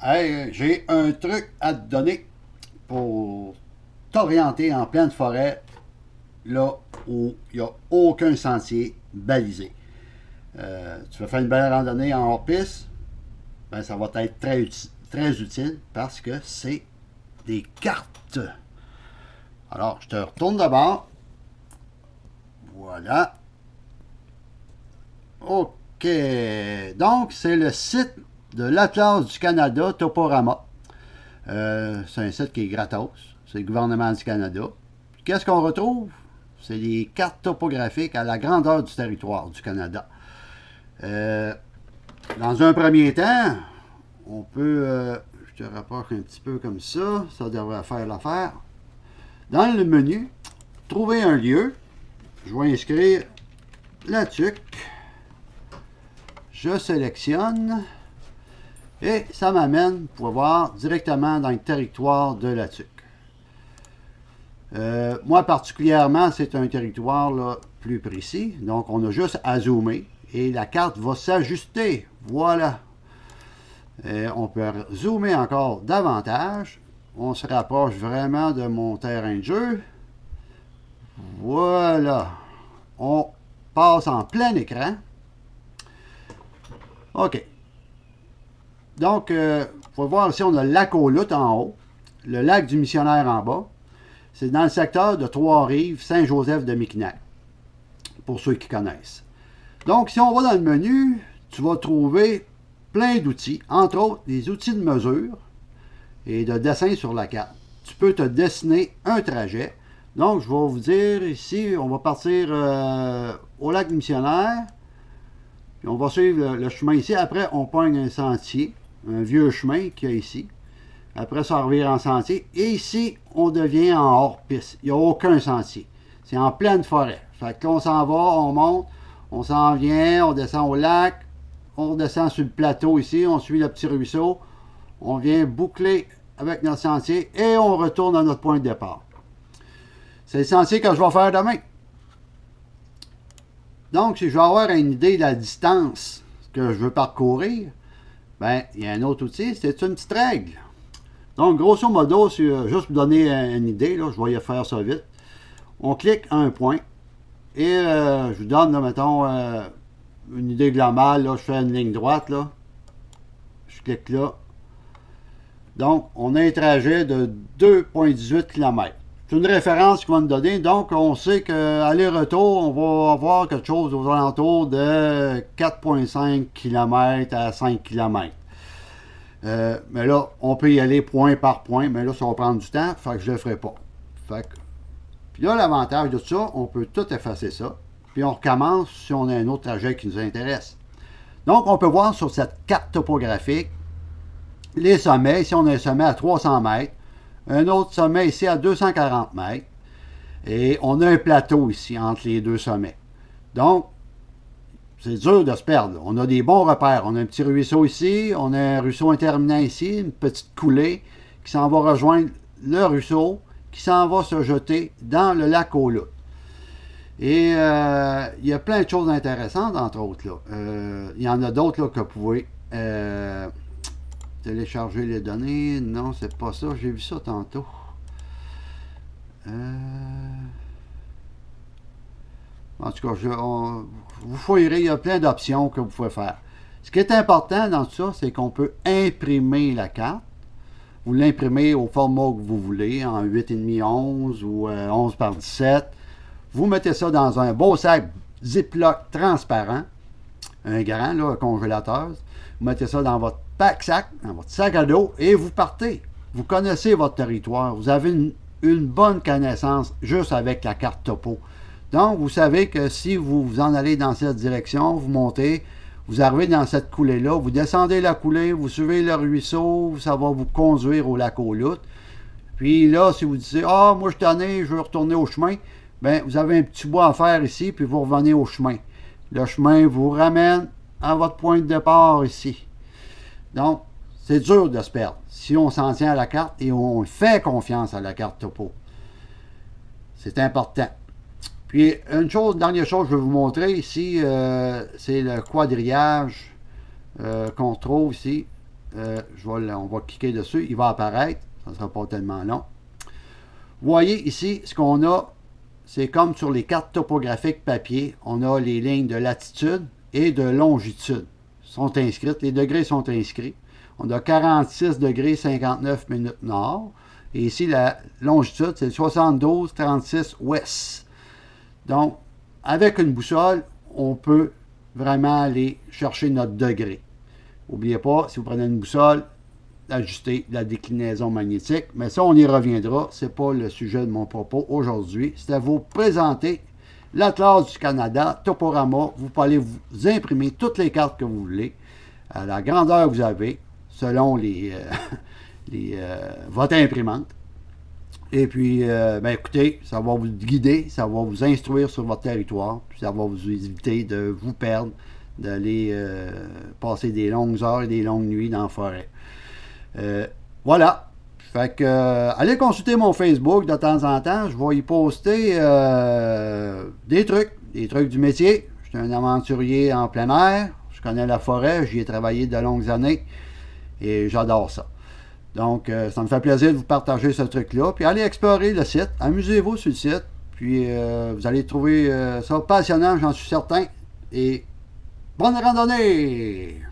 Hey, j'ai un truc à te donner pour t'orienter en pleine forêt, là où il n'y a aucun sentier balisé. Tu veux faire une belle randonnée en hors-piste, ben ça va être très utile parce que c'est des cartes. Alors, je te retourne d'abord. Voilà. OK. Donc, c'est le site de l'Atlas du Canada, Toporama. C'est un site qui est gratos. C'est le gouvernement du Canada. Qu'est-ce qu'on retrouve? C'est des cartes topographiques à la grandeur du territoire du Canada. Euh, dans un premier temps, on peut... je te rapproche un petit peu comme ça. Ça devrait faire l'affaire. Dans le menu, trouver un lieu. Je vais inscrire la TUC. Je sélectionne. Et ça m'amène pour voir directement dans le territoire de la TUC. Moi particulièrement, c'est un territoire là, plus précis. Donc, on a juste à zoomer et la carte va s'ajuster. Voilà. On peut zoomer encore davantage. On se rapproche vraiment de mon terrain de jeu. Voilà. On passe en plein écran. OK. Donc, vous pouvez voir ici, on a le lac aux Loutes en haut, le lac du Missionnaire en bas. C'est dans le secteur de Trois-Rives, Saint-Joseph-de-Miquelon, pour ceux qui connaissent. Donc, si on va dans le menu, tu vas trouver plein d'outils, entre autres des outils de mesure et de dessin sur la carte. Tu peux te dessiner un trajet. Donc, je vais vous dire ici, on va partir au lac du Missionnaire. Puis on va suivre le chemin ici. Après, on pogne un sentier, un vieux chemin qu'il y a ici. Après ça, on revient en sentier. Et ici, on devient en hors-piste. Il n'y a aucun sentier. C'est en pleine forêt. Fait que là, on s'en va, on monte, on s'en vient, on descend au lac, on descend sur le plateau ici, on suit le petit ruisseau, on vient boucler avec notre sentier et on retourne à notre point de départ. C'est le sentier que je vais faire demain. Donc, si je veux avoir une idée de la distance que je veux parcourir, ben, il y a un autre outil, c'est une petite règle. Donc, grosso modo, juste pour donner une idée, là, je vais y faire ça vite. On clique un point et je vous donne, là, mettons, une idée globale. Là, je fais une ligne droite. Là. Je clique là. Donc, on a un trajet de 2,18 km. C'est une référence qui va nous donner. Donc, on sait qu'aller-retour, on va avoir quelque chose aux alentours de 4,5 km à 5 km. Mais là, on peut y aller point par point, mais là, ça va prendre du temps, fait que je ne le ferai pas. Puis là, l'avantage de ça, on peut tout effacer ça, puis on recommence si on a un autre trajet qui nous intéresse. Donc, on peut voir sur cette carte topographique les sommets. Ici, on a un sommet à 300 mètres, un autre sommet ici à 240 mètres, et on a un plateau ici entre les deux sommets. Donc, c'est dur de se perdre. On a des bons repères. On a un petit ruisseau ici, on a un ruisseau interminant ici, une petite coulée qui s'en va rejoindre le ruisseau, qui s'en va se jeter dans le lac aux Loutes. Et il y a plein de choses intéressantes, entre autres. Il y en a d'autres que vous pouvez télécharger les données. Non, c'est pas ça. J'ai vu ça tantôt. En tout cas, vous fouillerez, il y a plein d'options que vous pouvez faire. Ce qui est important dans tout ça, c'est qu'on peut imprimer la carte. Vous l'imprimez au format que vous voulez, en 8,5 11 ou 11 par 17. Vous mettez ça dans un beau sac Ziploc transparent, un grand là, congélateur. Vous mettez ça dans votre pack-sac, dans votre sac à dos, et vous partez. Vous connaissez votre territoire. Vous avez une bonne connaissance juste avec la carte topo. Donc, vous savez que si vous vous en allez dans cette direction, vous montez, vous arrivez dans cette coulée-là, vous descendez la coulée, vous suivez le ruisseau, ça va vous conduire au lac aux Loutes. Puis là, si vous dites « Ah, moi je suis tanné, je veux retourner au chemin », bien, vous avez un petit bout à faire ici, puis vous revenez au chemin. Le chemin vous ramène à votre point de départ ici. Donc, c'est dur de se perdre si on s'en tient à la carte et on fait confiance à la carte topo. C'est important. Puis, dernière chose que je vais vous montrer ici, c'est le quadrillage qu'on trouve ici. on va cliquer dessus, il va apparaître, ça ne sera pas tellement long. Vous voyez ici, ce qu'on a, c'est comme sur les cartes topographiques papier, on a les lignes de latitude et de longitude sont inscrites, les degrés sont inscrits. On a 46 degrés 59 minutes nord, et ici la longitude, c'est 72,36 ouest. Donc, avec une boussole, on peut vraiment aller chercher notre degré. N'oubliez pas, si vous prenez une boussole, ajuster la déclinaison magnétique. Mais ça, on y reviendra. Ce n'est pas le sujet de mon propos aujourd'hui. C'est à vous présenter l'Atlas du Canada, Toporama. Vous pouvez aller vous imprimer toutes les cartes que vous voulez, à la grandeur que vous avez, selon votre imprimante. Et puis, écoutez, ça va vous guider, ça va vous instruire sur votre territoire, puis ça va vous éviter de vous perdre, d'aller passer des longues heures et des longues nuits dans la forêt. Voilà. Fait que, allez consulter mon Facebook de temps en temps. Je vais y poster des trucs du métier. Je suis un aventurier en plein air. Je connais la forêt. J'y ai travaillé de longues années. Et j'adore ça. Donc, ça me fait plaisir de vous partager ce truc-là. Puis, allez explorer le site. Amusez-vous sur le site. Puis, vous allez trouver ça passionnant, j'en suis certain. Et bonne randonnée!